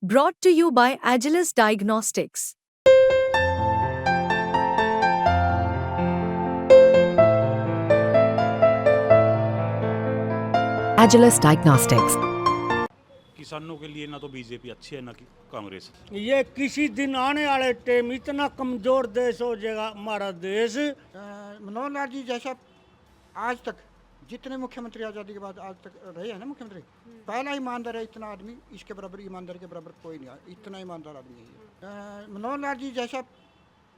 Brought to you by Agilus Diagnostics. Agilus Diagnostics. किसानों के लिए ना तो बीजेपी अच्छी है ना कि कांग्रेस। ये किसी दिन आने वाले टाइम इतना कमजोर देश हो जाएगा हमारा देश। मनोहर लाल जी जैसा आज तक जितने मुख्यमंत्री आज़ादी के बाद आज तक रहे हैं ना मुख्यमंत्री, पहला ईमानदार है। इतना आदमी इसके बराबर ईमानदार के बराबर कोई नहीं है। इतना ईमानदार आदमी है मनोहर लाल जी जैसा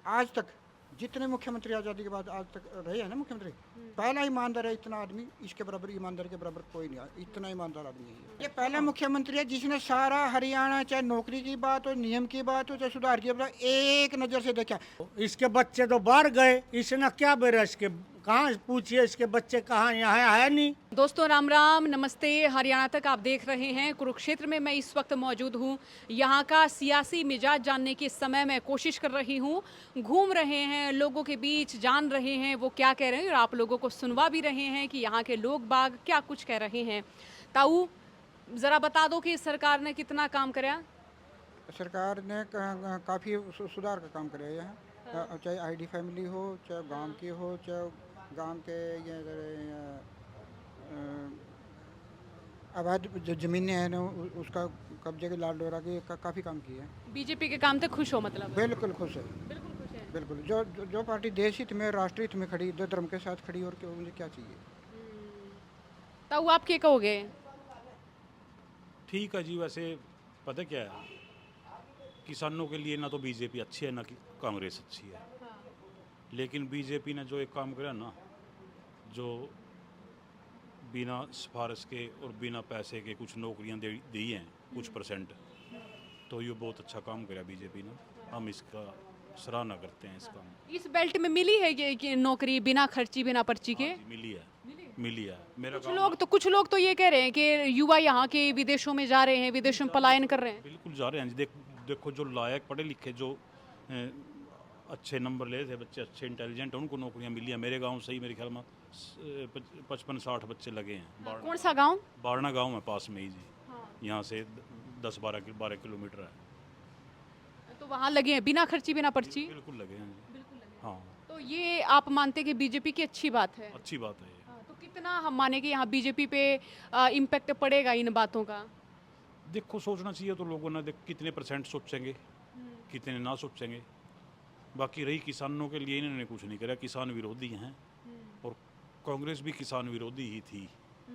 आज तक जितने मुख्यमंत्री आज़ादी के बाद आज तक रहे हैं ना मुख्यमंत्री, पहला ईमानदार है। इतना आदमी इसके बराबर ईमानदार के बराबर कोई नहीं है। इतना ईमानदार आदमी है। ये पहला मुख्यमंत्री है जिसने सारा हरियाणा, चाहे नौकरी की बात हो, नियम की बात हो, चाहे सुधार की बात, एक नज़र से देखा। इसके बच्चे तो बाहर गए, इसने क्या बेरा इसके कहाँ पूछिए इसके बच्चे कहाँ, यहाँ है नहीं। दोस्तों राम राम नमस्ते। हरियाणा तक आप देख रहे हैं। कुरुक्षेत्र में मैं इस वक्त मौजूद हूँ। यहाँ का सियासी मिजाज जानने की इस समय मैं कोशिश कर रही हूँ। घूम रहे हैं, लोगों के बीच जान रहे हैं वो क्या कह रहे हैं और आप लोगों को सुनवा भी रहे हैं कि यहाँ के लोग बाग क्या कुछ कह रहे हैं। ताऊ ज़रा बता दो कि सरकार ने कितना काम कराया। सरकार ने काफ़ी सुधार का काम किया है यहाँ। चाहे आईडी फैमिली हो, चाहे गांव की हो, चाहे गांव के ये अवैध जो ज़मीनें हैं ना उसका कब्जे के लाल डोरा की काफ़ी काम किया है। बीजेपी के काम से खुश हो मतलब? बिल्कुल खुश है। बिल्कुल खुश है। बिल्कुल जो पार्टी देश हित में, राष्ट्र हित में खड़ी, दो धर्म के साथ खड़ी, और क्यों मुझे क्या चाहिए। ताऊ आप क्या कहोगे? ठीक है जी। वैसे पता क्या है, किसानों के लिए ना तो बीजेपी अच्छी है ना कि कांग्रेस अच्छी है। लेकिन बीजेपी ने जो एक काम किया ना, जो बिना सिफारिश के और बिना पैसे के कुछ नौकरियां दी हैं कुछ परसेंट, तो ये बहुत अच्छा काम किया बीजेपी ने। हम इसका सराहना करते हैं। इस काम इस बेल्ट में मिली है ये नौकरी बिना खर्ची बिना पर्ची के? हाँ जी, मिली है। मेरा कुछ लोग तो ये कह रहे हैं कि युवा यहाँ के विदेशों में जा रहे हैं, विदेशों में पलायन कर रहे हैं। बिल्कुल जा रहे हैं जी। देखो जो लायक पढ़े लिखे, जो अच्छे नंबर ले थे बच्चे, अच्छे इंटेलिजेंट, उनको नौकरियां मिली हैं। मेरे गांव से ही मेरे ख्याल में 55-60 बच्चे लगे हैं। कौन सा गांव? बारना गांव है पास में ही जी। यहाँ से 10-12 किलोमीटर है। तो वहाँ लगे हैं बिना खर्ची बिना पर्ची? बिल्कुल लगे हैं जी। हाँ, तो ये आप मानते हैं कि बीजेपी की अच्छी बात है? अच्छी बात है ये। तो कितना हम माने कि यहाँ बीजेपी पे इम्पैक्ट पड़ेगा इन बातों का? देखो सोचना चाहिए तो लोगों ने, कितने परसेंट सोचेंगे, कितने ना सोचेंगे। बाकी रही किसानों के लिए, इन्होंने कुछ नहीं करा। किसान विरोधी हैं और कांग्रेस भी किसान विरोधी ही थी।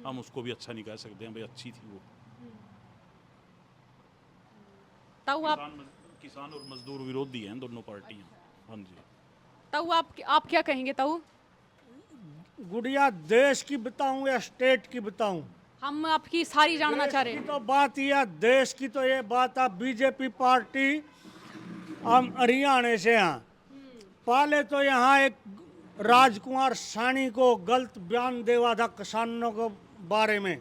हम उसको भी अच्छा नहीं कह सकते हैं भाई, अच्छी थी वो। ताऊ आप किसान और मजदूर विरोधी हैं दोनों पार्टियां। हाँ जी। ताऊ आप क्या कहेंगे ताऊ? गुड़िया देश की बताऊं या स्टेट की बताऊं? हम आपकी सारी जानना चाह रहे की हैं। तो बात यह, देश की तो ये बात है, बीजेपी पार्टी हम हरियाणा से हैं। पहले तो यहाँ एक राजकुमार सानी को गलत बयान देवा था किसानों के बारे में,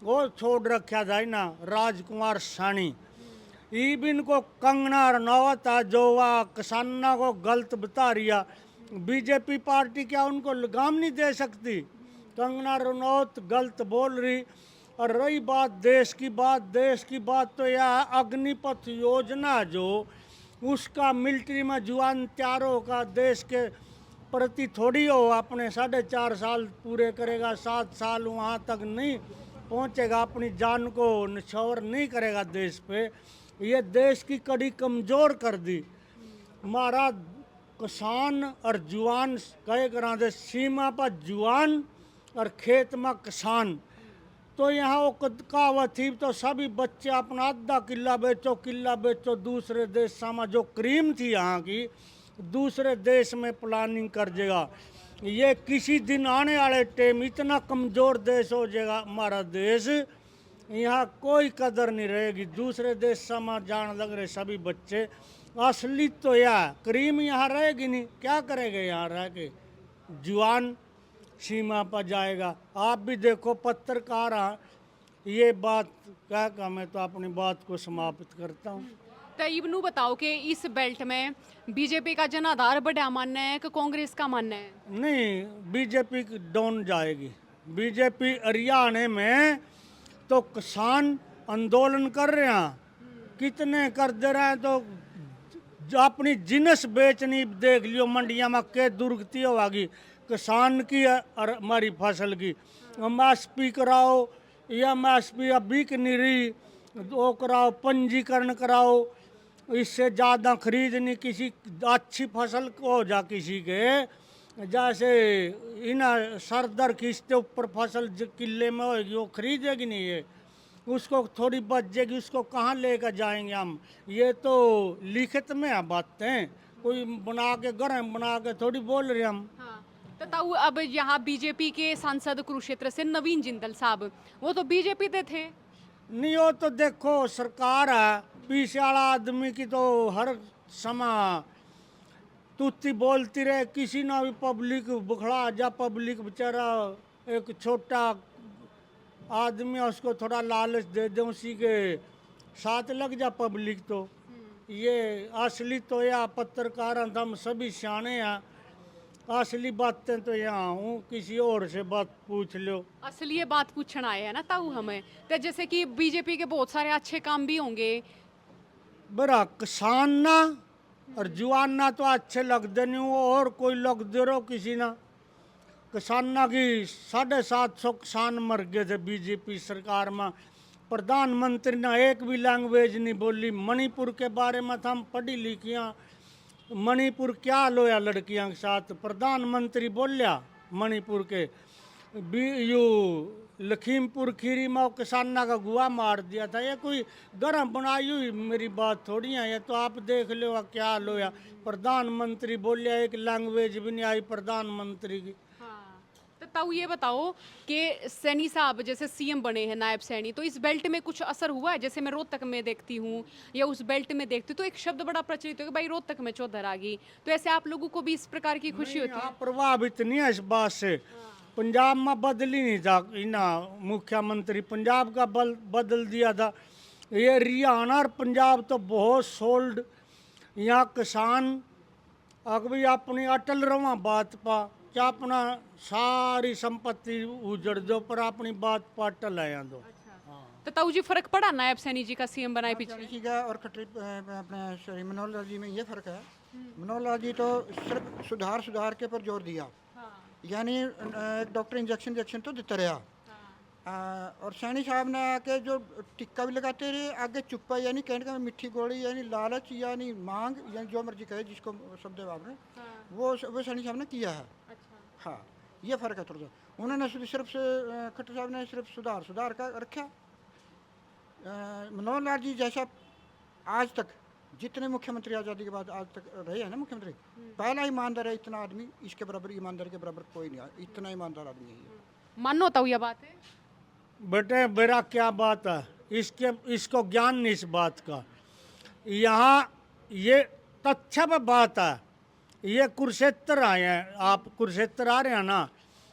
वो छोड़ रखा था ना राजकुमार सानी। इबिन को कंगना रनौत है जो वह किसानों को गलत बता रही। बीजेपी पार्टी क्या उनको लगाम नहीं दे सकती? कंगना रनौत गलत बोल रही। और रही बात देश की बात तो यह अग्निपथ योजना जो उसका मिलिट्री में जवान तैयारों का देश के प्रति थोड़ी हो, अपने 4.5 साल पूरे करेगा, 7 साल वहाँ तक नहीं पहुँचेगा, अपनी जान को निछावर नहीं करेगा देश पे। ये देश की कड़ी कमज़ोर कर दी। हमारा किसान और जवान कहे करा दे, सीमा पर जवान और खेत में किसान। तो यहाँ वो कहावत थी तो सभी बच्चे अपना आधा किला बेचो दूसरे देश में, जो क्रीम थी यहाँ की दूसरे देश में प्लानिंग कर देगा। ये किसी दिन आने वाले टाइम इतना कमज़ोर देश हो जाएगा हमारा देश, यहाँ कोई कदर नहीं रहेगी। दूसरे देश में जान लग रहे सभी बच्चे। असली तो यह क्रीम यहाँ रहेगी नहीं, क्या करेंगे यहाँ रह के? जवान सीमा पर जाएगा। आप भी देखो पत्रकार हैं, ये बात कह कर मैं तो अपनी बात को समाप्त करता हूँ। तो इबनू बताओ कि इस बेल्ट में बीजेपी का जनाधार बढ़िया मानना है कि कांग्रेस का मानना है? नहीं, बीजेपी डाउन जाएगी। बीजेपी हरियाणा में तो किसान आंदोलन कर रहे हैं कितने कर दे रहे हैं। तो जो अपनी जिनस बेचनी देख लियो मंडिया में के दुर्गति होगी किसान की और हमारी फसल की। MSP कराओ, MSP अब बिक नहीं रही, वो कराओ, पंजीकरण कराओ, इससे ज़्यादा खरीद नहीं किसी अच्छी फसल को हो जा किसी के। जैसे इन सरदर खींचते ऊपर फसल जो किले में होगी वो खरीदेगी नहीं, ये उसको थोड़ी बच जाएगी, उसको कहाँ लेकर जाएंगे हम। ये तो लिखित में है बातें, कोई बना के गरम बना के थोड़ी बोल रहे हम। हाँ, तो ताऊ अब यहाँ बीजेपी के सांसद कुरुक्षेत्र से नवीन जिंदल साहब, वो तो बीजेपी के थे। नहीं, वो तो देखो सरकार है, पीछे वाला आदमी की तो हर समय तुत्ती बोलती रहे, किसी ना भी पब्लिक बुखड़ा जा, पब्लिक बेचारा एक छोटा आदमी है, उसको थोड़ा लालच दे दे, उसी के साथ लग जा पब्लिक। तो ये असली तो या पत्रकार हम सभी सियाने हैं, असली बातें तो यहाँ हूँ, किसी और से बात पूछ लो। असली ये बात पूछना आए है ना ताऊ हमें, तो जैसे कि बीजेपी के बहुत सारे अच्छे काम भी होंगे। बरा किसान ना और जुआन ना तो अच्छे लगते नहीं, वो और कोई लग दे रहो किसी ना। किसाना की 750 किसान मर गए थे बीजेपी सरकार में, प्रधानमंत्री ने एक भी लैंग्वेज नहीं बोली। मणिपुर के बारे में हम पढ़ी लिखियाँ, मणिपुर क्या लोया लड़कियां के साथ, प्रधानमंत्री बोलिया मणिपुर के यू लखीमपुर खीरी में किसाना का गुआ मार दिया था। ये कोई गरम बनाई हुई मेरी बात थोड़ी है, ये तो आप देख लो क्या लोया। प्रधानमंत्री बोलिया, एक लैंग्वेज भी नहीं आई प्रधानमंत्री की। हाँ, तो ताऊ ये बताओ कि सैनी साहब जैसे सीएम बने हैं, नायब सैनी, तो इस बेल्ट में कुछ असर हुआ है? जैसे मैं रोहतक में देखती हूँ या उस बेल्ट में देखती हूँ तो एक शब्द बड़ा प्रचलित है कि भाई रोहतक में चौधर आ गई, तो ऐसे आप लोगों को भी इस प्रकार की खुशी होती है? हाँ, प्रभावित नहीं है इस बात से। पंजाब में बदली नहीं था इना मुख्यमंत्री, पंजाब का बदल दिया था। ये हरियाणा और पंजाब तो बहुत सोल्ड, यहाँ किसान अभी अपनी अटल रवा बात पा, क्या अपना सारी संपत्ति उजड़ दो पर अपनी बात पर अटल है यहाँ दो। तो ताऊ जी फर्क पड़ा नायब सैनी जी का सीएम बनाए पीछे? जी का और खट्टी अपने सॉरी मनोहर लाल जी में ये फर्क है। मनोहर लाल जी तो सिर्फ सुधार के पर जोर दिया, यानी एक डॉक्टर इंजेक्शन तो देते रहा। और सैनी साहब ने आके जो टिक्का भी लगाते रहे, आगे चुप्पा, यानी कहने का मिठी गोली, यानी लालच, यानी मांग, यानी जो मर्जी कहे जिसको शब्द आपने वो सैनी साहब ने किया है। हाँ, ये फ़र्क है थोड़ा सा। उन्होंने सिर्फ खट्टर साहब ने सिर्फ सुधार का रखा। मनोहर लाल जी जैसा आज तक जितने मुख्यमंत्री आज़ादी के बाद आज तक रहे हैं ना मुख्यमंत्री, पहला ईमानदार है। इतना आदमी इसके बराबर, ईमानदार के बराबर कोई नहीं है, इतना ईमानदार आदमी है। मानो ताऊ ये बात है? बेटे मेरा क्या बात है, इसको ज्ञान नहीं इस बात का। यहाँ ये तथ्य पर बात है। ये कुरुक्षेत्र आए हैं, आप कुरुक्षेत्र आ रहे हैं ना,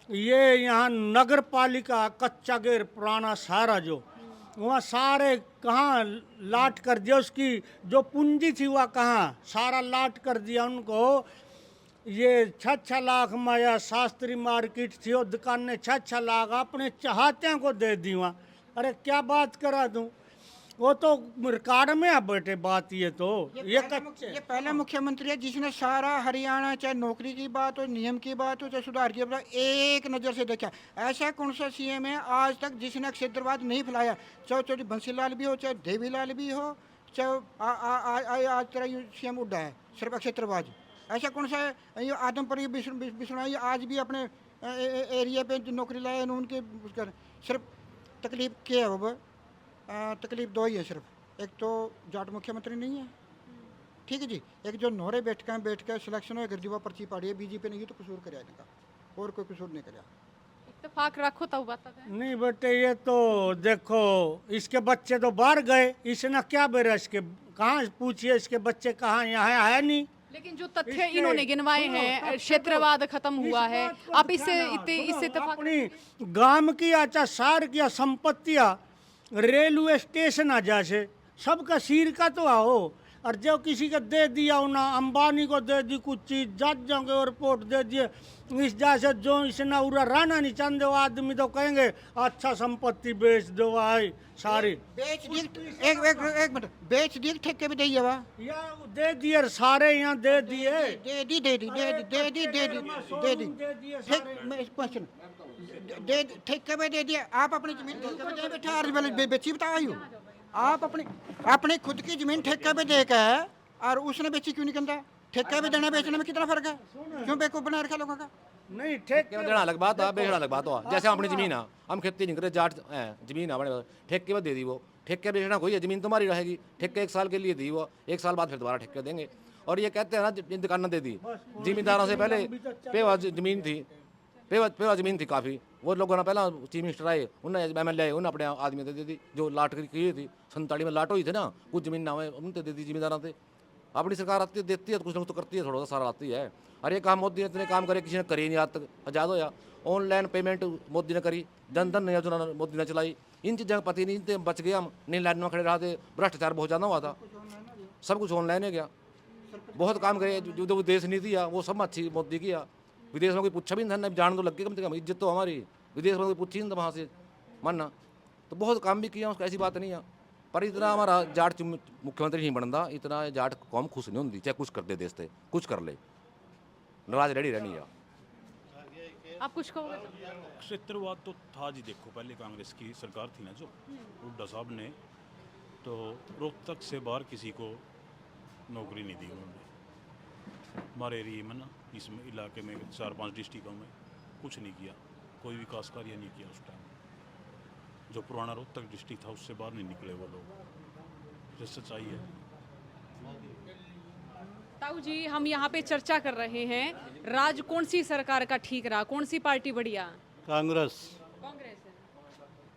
ये यहाँ नगर पालिका कच्चा गेर पुराना सारा जो वहाँ सारे कहाँ लाट कर दिया, उसकी जो पूंजी थी वह कहाँ सारा लाट कर दिया उनको। ये 6 लाख में या शास्त्री मार्केट थी, वो दुकानें 6 लाख अपने चाहते को दे दी वहाँ। अरे क्या बात करा दूँ, वो तो रिकॉर्ड में है बेटे बात। ये तो ये पहला मुख्यमंत्री है जिसने सारा हरियाणा, चाहे नौकरी की बात हो, नियम की बात हो, चाहे सुधार की बात, एक नज़र से देखा। ऐसा कौन सा सीएम है आज तक जिसने क्षेत्रवाद नहीं फैलाया, चाहे चौधरी बंसीलाल भी हो, चाहे देवीलाल भी हो, चाहे आज तेरा सीएम उड्डा है सिर्फ क्षेत्रवाद। ऐसा कौन सा है? ये आदमपुर बिश्नोई आज भी अपने एरिया पे नौकरी लाए उनके सिर्फ तकलीफ क्या है? वो तकलीफ दो ही है सिर्फ, एक तो जाट मुख्यमंत्री नहीं है, ठीक है जी, एक जो नोरे बैठ के सिलेक्शन हो गर्दीवा पर्ची पाड़ी है बीजेपी ने, ये तो कसूर कराया इनका, और कोई कसूर नहीं कराया। इत्तेफाक रखो तो बात है नहीं बेटे, ये तो देखो इसके बच्चे तो बाहर गए, इसने क्या बेरा इसके कहाँ पूछिए, इसके बच्चे कहाँ, यहाँ है नहीं। लेकिन जो तथ्य इन्होंने गिनवाए हैं, क्षेत्रवाद खत्म हुआ है, आप इससे अपनी गांव की अच्छा शहर की संपत्तियां रेलवे स्टेशन आ जासे सबका सिर का तो आओ, और जो किसी को दे दिया ना, अंबानी को दे दी कुछ चीज, जजों के रिपोर्ट दे दिए, इस जैसे जो इसने उरा रहना नहीं चाहते वो आदमी तो कहेंगे अच्छा संपत्ति बेच दो भाई सारी। बेच दी एक मिनट, बेच दी ठेके भी दे दिया वा, या दे दिए सारे यहाँ दे दिए, क्वेश्चन दे ठेके में दे दिया। आप अपनी जमीन ठेके पे दे बैठे और बेची बताओ यू, आप अपनी खुद की जमीन ठेके पे दे के और उसने बेची क्यों नहीं कहता? ठेके पे देना बेचने में कितना फर्क है? क्यों बेवकूफ बना रखा लोगों का? नहीं ठेके ठेके में देना अलग बात है, बेचना अलग बात है। जैसे अपनी जमीन है, हम खेती नहीं करते, जाट है जमीन है हमारे, ठेके में दे दी वो, ठेके बेचना कोई है, जमीन तुम्हारी रहेगी, ठेके 1 साल के लिए दी वो, 1 साल बाद फिर दोबारा ठेके देंगे। और ये कहते हैं ना जिन दुकानें दे दी, जिम्मेदारों से पहले पेवा जमीन थी, पेवा जमीन थी काफ़ी, वो लोगों ने पहला चीफ मिनिस्टर आए, उन्हें MLA आए, उन्हें अपने आदमी दे दी, जो लाट की थी 47 में लाट हुई थी ना, कुछ जमीन ना हुए उनसे दे दी जिम्मेदारों से। अपनी सरकार आती है देती है तो कुछ ना कुछ तो करती है, थोड़ा सा सारा आती है। अरे काम मोदी ने इतने काम करे, किसी ने करे नहीं आज तक, आज़ाद होया। ऑनलाइन पेमेंट मोदी ने करी, जनधन योजना मोदी ने चलाई, इन चीज़ों का पता ही नहीं थे, बच गए हम, नहीं लाइन में खड़े रहा थे, भ्रष्टाचार बहुत ज़्यादा हुआ था, सब कुछ ऑनलाइन है गया। बहुत काम करे, जो विदेश नीति है वो सब अच्छी मोदी की है। विदेश में कोई पूछा भी नहीं था, जान तो लग गई कम से कम, इज्जत तो हमारी, विदेश में कोई पूछी नहीं था वहाँ से मानना, तो बहुत काम भी किया, उसको ऐसी बात नहीं है। पर इतना हमारा जाट मुख्यमंत्री नहीं बनता, इतना जाट कौम खुश नहीं होती, चाहे कुछ कर दे देश से, कुछ कर ले, नाराज रेडी रहनी है। आप कुछ कहोगे? क्षेत्रवाद तो था जी, देखो पहले कांग्रेस की सरकार थी ना जो हुड्डा साहब ने, तो रोहतक से बाहर किसी को नौकरी नहीं दी उन्होंने। हमारे एरिया में ना, इस इलाके में 4-5 डिस्ट्रिक्टों में कुछ नहीं किया, कोई विकास कार्य नहीं किया उस टाइम। जो पुराना रोहतक डिस्ट्रिक्ट था उससे बाहर नहीं निकले वो लोग, जो सच्चाई है। ताऊ जी, हम यहाँ पे चर्चा कर रहे हैं, राज कौन सी सरकार का ठीक रहा, कौन सी पार्टी बढ़िया? कांग्रेस। कांग्रेस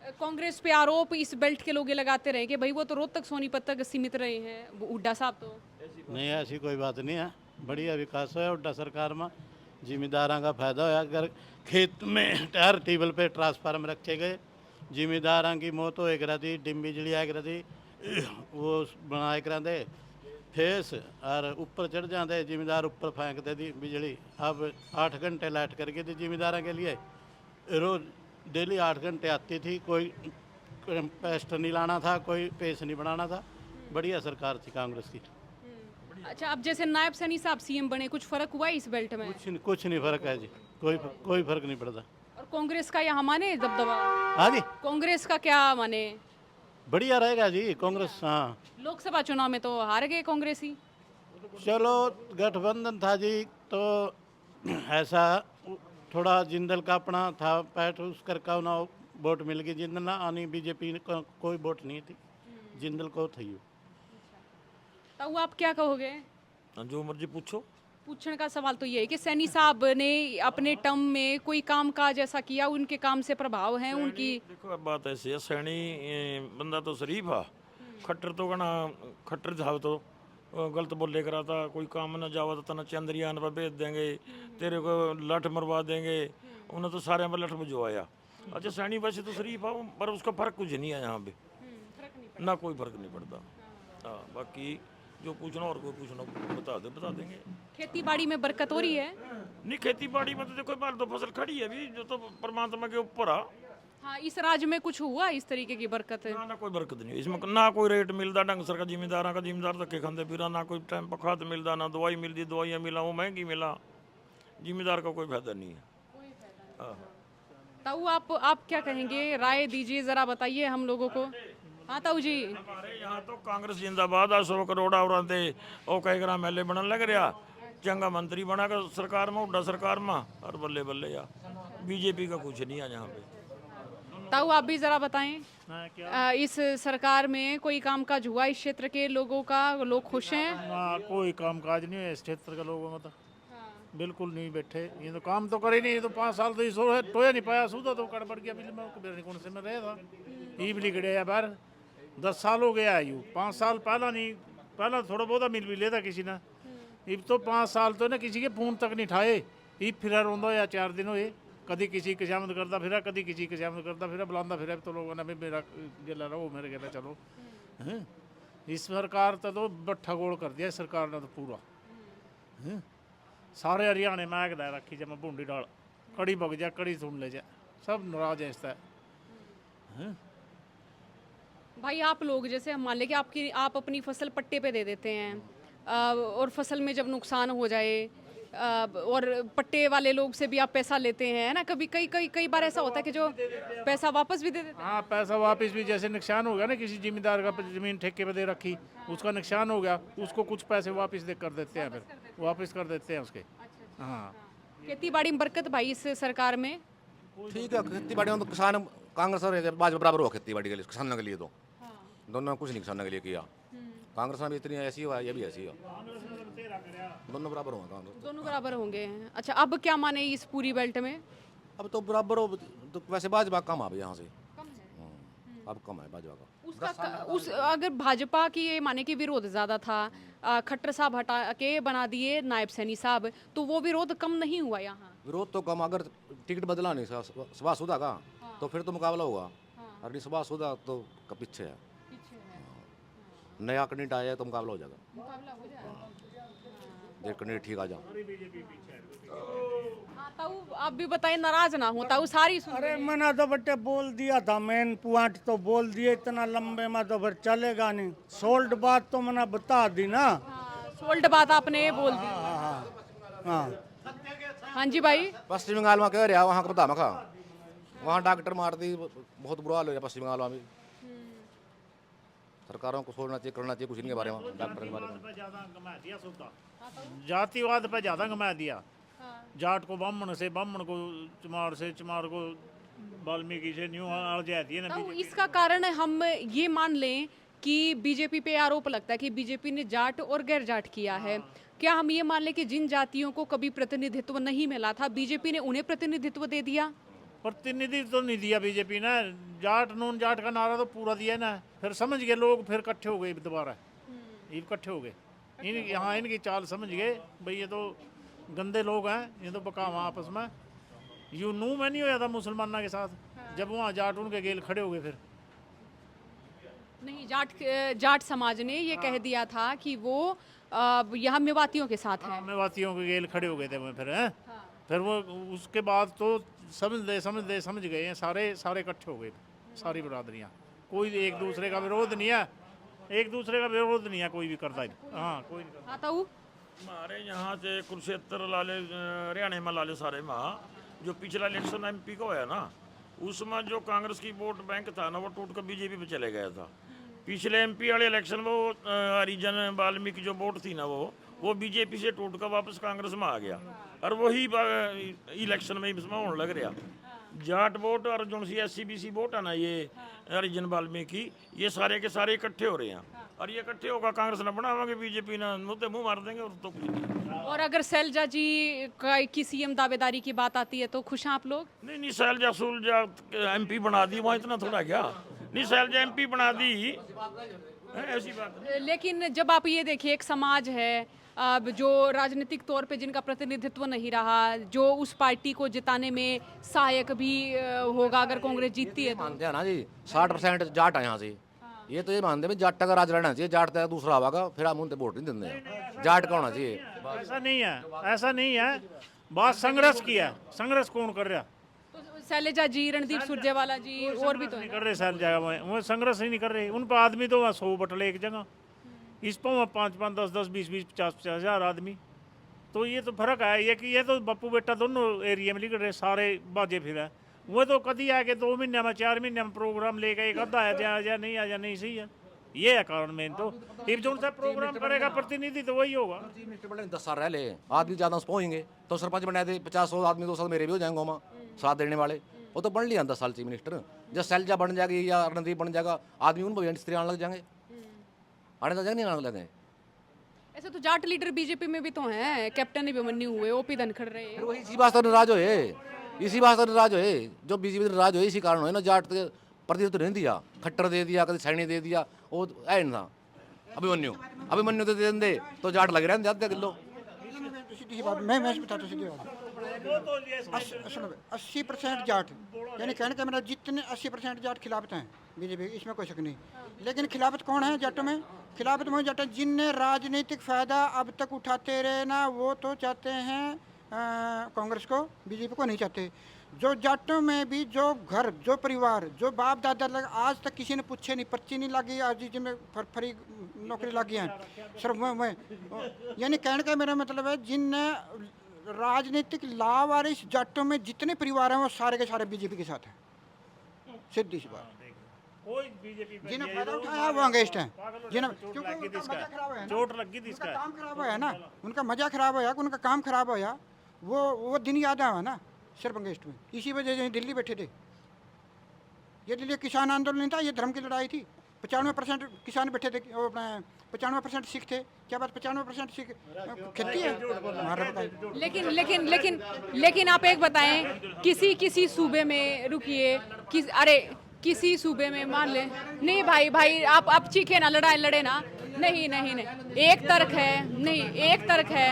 है। कांग्रेस पे आरोप इस बेल्ट के लोग ये लगाते रहे कि भाई वो तो रोहतक सोनीपत तक सीमित रहे हैं, वो हुड्डा साहब तो। नहीं, ऐसी कोई बात नहीं है, बढ़िया विकास है हुड्डा सरकार में, जिम्मेदारों का फायदा होया। अगर खेत में टायर टेबल पे ट्रांसफार्म रखे गए, जिम्मेदारों की मौत हो करा दी, डिम बिजली आ करा दी, वो बनाए करा दे फेस और ऊपर चढ़ जाते जिम्मेदार, ऊपर फेंक दे दी बिजली। अब 8 घंटे लाइट करके दी जिम्मेदारों के लिए, रोज डेली 8 घंटे आती थी, कोई पेस्ट नहीं लाना था, कोई पेस्ट नहीं बनाना था, बढ़िया सरकार थी कांग्रेस की। अच्छा, अब जैसे नायब सैनी साहब सीएम बने, कुछ फर्क हुआ है इस बेल्ट में? कुछ नहीं फर्क है जी, कोई फर्क नहीं पड़ता। और कांग्रेस का यहाँ माने दबदबा? हाँ जी, कांग्रेस का क्या माने? बढ़िया रहेगा जी कांग्रेस। हाँ, लोकसभा चुनाव में तो हार गए कांग्रेसी। चलो गठबंधन था जी, तो ऐसा थोड़ा जिंदल का अपना था पैठ, उस करका उन्हें वोट मिल गई। जिंदल ना आनी, बीजेपी को कोई वोट नहीं थी, जिंदल को थी। तो आप क्या कहोगे? जो मर्जी पूछो। पूछने का सवाल तो ये है कि सैनी साहब ने अपने टर्म में कोई काम काज ऐसा किया, उनके काम से प्रभाव है उनकी? देखो अब बात ऐसी है, सैनी बंदा तो शरीफ है, खट्टर तो कहना खट्टर साहब तो गलत बोले करा था, कोई काम ना जावा तो तना चंद्रयान पर भेज देंगे, तेरे को लठ मरवा देंगे, उन्हें तो सारे पर लठ भिजवाया। अच्छा, सैनी वैसे तो शरीफ है, पर उसका फर्क कुछ नहीं है यहाँ पे, ना कोई फर्क नहीं पड़ता। हाँ, बाकी जो पूछना और कोई पूछना बता देंगे। खेती बाड़ी में बरकत हो रही है? नहीं, खेती बाड़ी में तो देखो बार तो फसल खड़ी है अभी, जो तो परमात्मा के ऊपर आ। हाँ, इस राज्य में कुछ हुआ इस तरीके की बरकत है? ना कोई बरकत नहीं इसमें, ना कोई रेट मिलता ढंग सर का, जिम्मेदार धक्के खाते फिर, ना कोई टाइम पर खाद मिलता, ना दवाई मिलती, दवाइयाँ मिला वो महंगी मिला, जिम्मेदार का कोई फायदा नहीं है। ताऊ, आप क्या कहेंगे, राय दीजिए जरा, बताइए हम लोगों को। हाँ ताऊ जी, हमारे यहाँ तो कांग्रेस जिंदाबाद, 100 करोड़ और कई ग्राम MLA बनने लग रहा, चंगा मंत्री बना कर सरकार में, हुड्डा सरकार में, और बल्ले बल्ले या बीजेपी का कुछ नहीं है यहाँ पे। ताऊ आप भी जरा बताएं, इस सरकार में कोई कामकाज हुआ इस क्षेत्र के लोगों का, लोग खुश हैं? ना कोई काम काज नहीं है इस क्षेत्र के लोगों में, तो बिल्कुल नहीं बैठे। ये तो काम तो करे नहीं, ये तो 5 साल तो इसो टोया नहीं पाया, सूदा तो कड़ बढ़ गया बिल में, कौन से में रहे था, ई बिली गड़े या बार 10 साल हो गया यू, 5 साल पहला नहीं, पहला थोड़ा बहुत मिल भी लेता किसी ने, अब तो 5 साल तो ना किसी के फोन तक नहीं ठाए, ई फिर रोंदा या 4 दिन हुए, कभी किसी की शामद करता फिर, कभी किसी की शामद करता फिर, बुलांदा फिर, तो लोगों ने मेरा गेला रहो मेरे गेला चलो, इस सरकार तो बट्ठा गोल कर दिया इस सरकार ने तो पूरा। हैं? सारे हरियाणे में आग दे रखी जब मैं भूडी डाल कड़ी बग जा कड़ी सुन ले जा सब नाराज है इसका। हैं? भाई आप लोग जैसे हम मान लें कि आप अपनी फसल पट्टे पे दे देते हैं और फसल में जब नुकसान हो जाए और पट्टे वाले लोग से भी आप पैसा लेते हैं, है ना? कभी कई बार ऐसा होता है कि जो पैसा वापस भी दे देते हैं। हाँ, पैसा वापस भी, जैसे नुकसान हो गया ना किसी जिम्मेदार का ज़मीन ठेके पे दे रखी, उसका नुकसान हो गया, उसको कुछ पैसे वापस कर देते हैं, फिर वापस कर देते हैं उसके। हाँ, खेती बाड़ी में बरकत भाई इस सरकार में। ठीक है, खेती बाड़ी में तो किसान कांग्रेस और भाजपा बराबर हुआ खेती बाड़ी के लिए, किसानों के लिए तो दोनों ने कुछ नहीं किसानों के लिए किया। कांग्रेस में भी इतनी ऐसी हुआ, ये भी ऐसी हो, दोनों बराबर हुआ कांग्रेस। दोनों बराबर होंगे। अच्छा, अब क्या माने इस पूरी बेल्ट में? अब तो बराबर हो, तो वैसे भाजपा कम है यहाँ से, अब कम है भाजपा का। उस अगर भाजपा की ये माने कि विरोध ज़्यादा था, खट्टर साहब हटा के बना दिए नायब सैनी साहब, तो वो विरोध कम नहीं हुआ यहाँ? विरोध तो कम, अगर टिकट बदला नहीं सुभाष सुधा का तो फिर तो मुकाबला होगा। और नहीं सुभाष सुधा तो पीछे है, नया कैंडिडेट आया तो मुकाबला हो जाएगा। देख कैंडिडेट ठीक आ जाओ। हाँ, ताऊ आप भी बताइए, नाराज ना हो ताऊ, सारी सुन अरे मैंने तो बट्टे बोल दिया था, मेन पॉइंट तो बोल दिए, इतना लंबे में तो फिर चलेगा नहीं। सोल्ड बात तो मैंने बता दी ना। सोल्ड बात आपने बोल दी। हाँ, हाँ जी भाई। पश्चिम बंगाल में कह रहा वहाँ का बता मखा, वहाँ डॉक्टर मार दी, बहुत बुरा हाल हो गया पश्चिम बंगाल में भी। सरकारों को सोचना चाहिए, करना चाहिए कुछ इनके बारे में, डॉक्टर के बारे में। जातिवाद पे ज़्यादा घुमा दिया। जाट को ब्राह्मण से, ब्राह्मण को चमार से, चमार को वाल्मीकि से, न्यू आ जाती है ना। तो इसका कारण हम ये मान लें कि बीजेपी पे आरोप लगता है कि बीजेपी ने जाट और गैर जाट किया है। क्या हम ये मान लें कि जिन जातियों को कभी प्रतिनिधित्व नहीं मिला था, बीजेपी ने उन्हें प्रतिनिधित्व दे दिया? प्रतिनिधित्व तो नहीं दिया बीजेपी ने, जाट नून जाट का नारा तो पूरा दिया ना, फिर समझ गए लोग, फिर इकट्ठे हो गए दोबारा, ये इकट्ठे हो गए। यहाँ इनकी चाल समझ गए भाई ये तो गंदे लोग हैं, ये तो बकावा आपस में। यूं नू में नहीं होया था मुसलमाना के साथ, जब वहाँ जाट उनके गेल खड़े हो गए। फिर नहीं, जाट समाज ने ये कह दिया था कि वो यहाँ मेवातियों के साथ है। मेवातियों के गेल खड़े हो गए थे वो फिर हैं। फिर वो उसके बाद तो समझ गए हैं, सारे इकट्ठे हो गए, सारी बरादरियाँ। कोई एक दूसरे का विरोध नहीं है, कोई भी करता है। हाँ, कोई नहीं करता। आता हूँ हमारे यहाँ से कुरुक्षेत्र लाले हरियाणा में लाले सारे में जो पिछला इलेक्शन MP का होया ना, उसमें जो कांग्रेस की वोट बैंक था ना, वो टूट कर बीजेपी पे चले गया था। पिछले MP वाले इलेक्शन वो हरिजन वाल्मीकि जो वोट थी ना, वो बीजेपी से टूट कर वापस कांग्रेस में आ गया। और वही इलेक्शन में इसमें होने लग रहा। जाट वोट और जो सी SC BC वोट है ना, ये हरिजन वाल्मीकि, ये सारे के सारे इकट्ठे हो रहे हैं। और ये इकट्ठे होगा कांग्रेस ने बनावांगे, बीजेपी ने मुँह मार देंगे, और तो कुछ नहीं। और अगर शैलजा जी की CM दावेदारी की बात आती है तो खुश हैं आप लोग? नहीं, शैलजा सुलजा MP बना दी, वहाँ इतना थोड़ा क्या। नहीं, शैलजा MP बना दी, ऐसी बात। लेकिन जब आप ये देखिए, एक समाज है अब जो राजनीतिक तौर पे जिनका प्रतिनिधित्व नहीं रहा, जो उस पार्टी को जिताने में सहायक भी होगा अगर कांग्रेस जीतती है तो। मानते हैं ना जी, 60% जाट है यहाँ से। ये तो ये मानते हैं जाट का राज रहना चाहिए, जाट का दूसरा आवागा, फिर हम उनसे वोट नहीं देंगे, जाट का होना चाहिए। ऐसा नहीं है। बात संघर्ष की है, संघर्ष कौन कर रहा? तो शैलजा जी, रणदीप सुरजेवाला जी और भी तो नहीं कर रहे। शैलजा वो संघर्ष ही नहीं कर रहे। उन पर आदमी तो 100 बटले एक जगह, इस पर 5-5, 10-10, 20-20, 50-50 हज़ार आदमी। तो ये तो फर्क है ये कि ये तो बप्पू बेटा दोनों एरिया में लिख रहे, सारे बाजे फिर है। वो तो कभी आके 2 महीने में 4 महीने में प्रोग्राम लेके एक अद्धा आया नहीं सही है। ये है कारण मेन। तो जो सा प्रोग्राम करेगा प्रतिनिधि तो वही होगा। 10 साल रह ले, आदमी ज़्यादा पहुँचेंगे तो सरपंच बना दे, 50-100 आदमी 200 मेरे भी हो जाएंगे वहाँ साथ देने वाले। वो तो बन लिया 10 साल चीफ मिनिस्टर। जब शैलजा बन जाएगी या रणदीप बन जाएगा, आदमी उन पर आने लग जाएंगे, आने लग जाएंगे, नहीं आने लगे। ऐसे तो जाट लीडर बीजेपी में भी तो हैं, कैप्टन अभिमन्यु हुए, OP धनखड़ रहे हैं। वही इसी बात से नाराज होए, इसी बात से नाराज होए, जो बीजेपी नाराज होए इसी कारण होए ना। जाट के प्रतिनिधित्व नहीं दिया, खट्टर दे दिया, कभी सैनी दे दिया, वो है ना। अभिमन्यु तो दे दे तो जाट लग रहे हैं जाते किलो। सीधी बात मैं बताता सीधी बात। 80% जाट, यानी कहने का मेरा जितने 80% जाट खिलाफत हैं बीजेपी, इसमें कोई शक नहीं। लेकिन खिलाफत कौन है जाटों में? खिलाफत मुहिम जाट जिनने राजनीतिक फ़ायदा अब तक उठाते रहे ना, वो तो चाहते हैं कांग्रेस को, बीजेपी को नहीं चाहते। जो जाटों में भी जो घर, जो परिवार, जो बाप दादा लग, आज तक किसी ने पूछे नहीं, पर्ची नहीं लगी, आज जिनमें फरी नौकरी लगी है सर। मैं यानी कहने का मेरा मतलब है, जिनने राजनीतिक लाभ आ रही इस जाटों में जितने परिवार हैं वो सारे के सारे बीजेपी के साथ हैं, सीधी सी बात। कोई बीजेपी जिन्हें फायदा उठाया वो अंगेस्ट हैं, जिन्हें क्योंकि उनका मजा खराब है ना, चोट लगी थी उनका इसका। काम खराब होया ना, उनका मजा खराब होया, उनका काम खराब होया, वो दिन याद आया ना सिर्फ अंगेस्ट में। इसी वजह से दिल्ली बैठे थे। ये दिल्ली किसान आंदोलन नहीं था, ये धर्म की लड़ाई थी। 95% किसान बैठे थे, वो अपना 95% सिख थे। क्या बात 95% सिख खेती है? लेकिन लेकिन लेकिन लेकिन आप एक बताएं, किसी सूबे में रुकिए, अरे किसी सूबे में मान ले, नहीं भाई आप चीखे ना, लड़े ना, नहीं, एक तर्क है, नहीं एक तर्क है।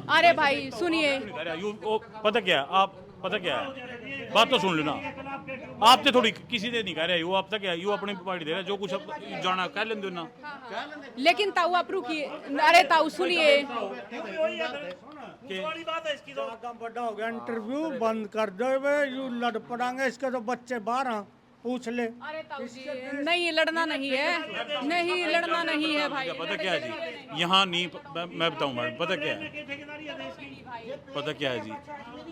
अरे भाई सुनिए, पता क्या आप, पता क्या है, बात तो सुन लेना। आपसे थोड़ी किसी ने नहीं कह रहे, आप तक क्या यू अपनी पार्टी दे रहे, जो कुछ जाना कह लेंगे ना। लेकिन ताऊ आप रुकिए, अरे ताऊ सुनिए, बात है इसकी तो बड़ा हो गया, इंटरव्यू बंद कर दो, यू लड़ पड़ांगे, इसके तो बच्चे बाहर हैं, पूछ ले। अरे ताऊ जी नहीं, लड़ना नहीं है, नहीं लड़ना नहीं है भाई। पता क्या है जी, यहाँ नहीं, मैं बताऊँ मैडम, पता क्या है, पता क्या है जी,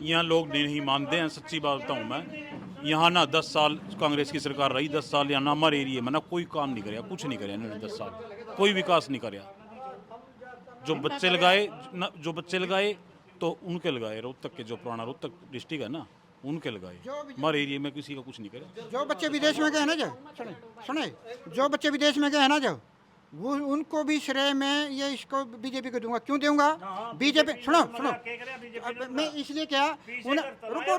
यहाँ लोग नहीं मानते हैं। सच्ची बात बताऊँ मैं, यहाँ ना 10 साल कांग्रेस की सरकार रही, 10 साल यहाँ ना हमारे एरिए में ना कोई काम नहीं कराया, कुछ नहीं कराया इन्होंने 10 साल, कोई विकास नहीं कराया। जो बच्चे लगाए तो उनके लगाए, रोहतक के जो पुराना रोहतक डिस्ट्रिक्ट है ना, उनके लगाए, हमारे एरिया में किसी का कुछ नहीं करे। जो बच्चे विदेश में गए ना, जो सुने जो बच्चे विदेश में गए हैं ना, जो वो उनको भी श्रेय में ये इसको बीजेपी को दूंगा। क्यों दूंगा? बीजेपी सुनो मैं इसलिए क्या, रुको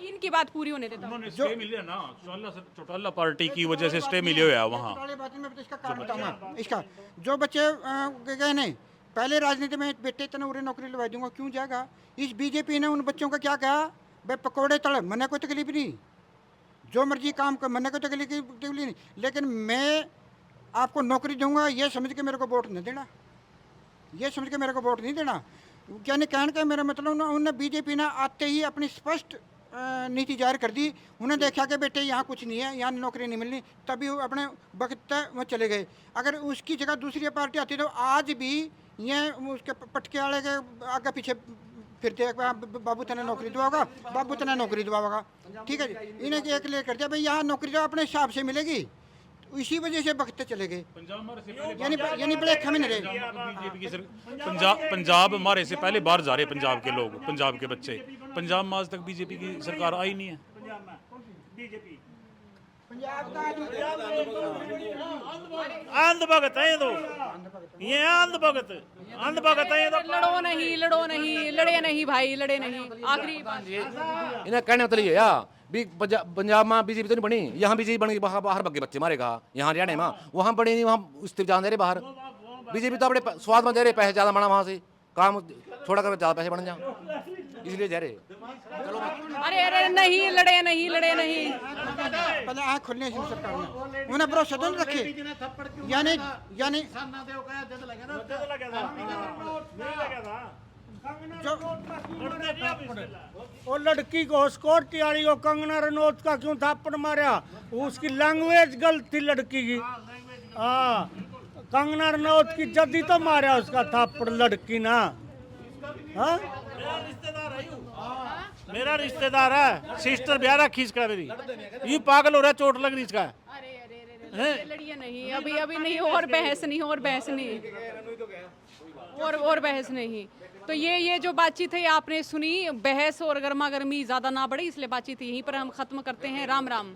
इनकी बात पूरी होने देता हूं। स्टे मिले ना, चौटाला पार्टी की वजह से स्टे मिले हुआ है वहाँ। इसका कारण बताऊंगा। इसका जो बच्चे गए नहीं, पहले राजनीति में बेटे इतने उरे नौकरी लगा दूंगा, क्यों जाएगा? इस बीजेपी ने उन बच्चों का क्या कहा, भाई पकौड़े तड़, मने कोई तकलीफ नहीं, जो मर्जी काम कर, मने कोई तकलीफ नहीं, लेकिन मैं आपको नौकरी दूंगा ये समझ के मेरे को वोट नहीं देना, ये समझ के मेरे को वोट नहीं देना। यानी कहने का मेरा मतलब उन्होंने बीजेपी ने आते ही अपनी स्पष्ट नीति जाहिर कर दी। उन्हें देखा कि बेटे यहाँ कुछ नहीं है, यहाँ नौकरी नहीं मिलनी, तभी वो अपने वक्त वो चले गए। अगर उसकी जगह दूसरी पार्टी आती तो आज भी ये उसके पटके वाले के आगे पीछे फिरते, बाबू तने नौकरी दिलाओगा, बाबू तने नौकरी दिलाओगा, ठीक है जी। इन्हें एक ले कर दिया, भाई यहाँ नौकरी तो अपने हिसाब से मिलेगी, इसी वजह से बखते चले गए, यानी बड़े खमिन रहे। पंजाब हमारे से पहले बाहर जा रहे, पंजाब के लोग, पंजाब के बच्चे, पंजाब में आज तक बीजेपी की सरकार आई नहीं है। अंधभगत है तो ये अंधभगत है तो लड़ो नहीं, लड़े नहीं भाई, लड़े नहीं। आखिरी बात इन्हें कहने मतलब ये या भी पंजाब में बीजेपी तो नहीं बनी, यहाँ बीजेपी बन गई, बाहर बगे बच्चे मारेगा, यहाँ हरियाणा में वहाँ बड़ी नहीं, वहाँ इस्तीफ जान दे रहे बाहर। बीजेपी तो अपने स्वाद में दे रहे, पैसे ज़्यादा बना, वहाँ से काम थोड़ा कर ज़्यादा पैसे बन जाए, इसलिए जा रहे। अरे नहीं, लड़े नहीं। पहले आँख खुलने से सरकार ने उन्हें भरोसा तो नहीं रखे, यानी वो लड़की को स्कॉटी वाली को कंगना रनौत का क्यों थप्पड़ मारा? उसकी लैंग्वेज गलत थी लड़की की। हाँ, कंगना रनौत की जदी तो मारा उसका थप्पड़ लड़की ना। हाँ मेरा रिश्तेदार है, सिस्टर ब्याह रखी इसका, मेरी ये पागल हो रहा है, चोट लग रही इसका। अरे लड़िए नहीं, अभी नहीं, और बहस नहीं, और बहस नहीं। तो ये जो बातचीत है आपने सुनी, बहस और गर्मा गर्मी ज़्यादा ना बढ़े, इसलिए बातचीत यहीं पर हम ख़त्म करते हैं। राम राम।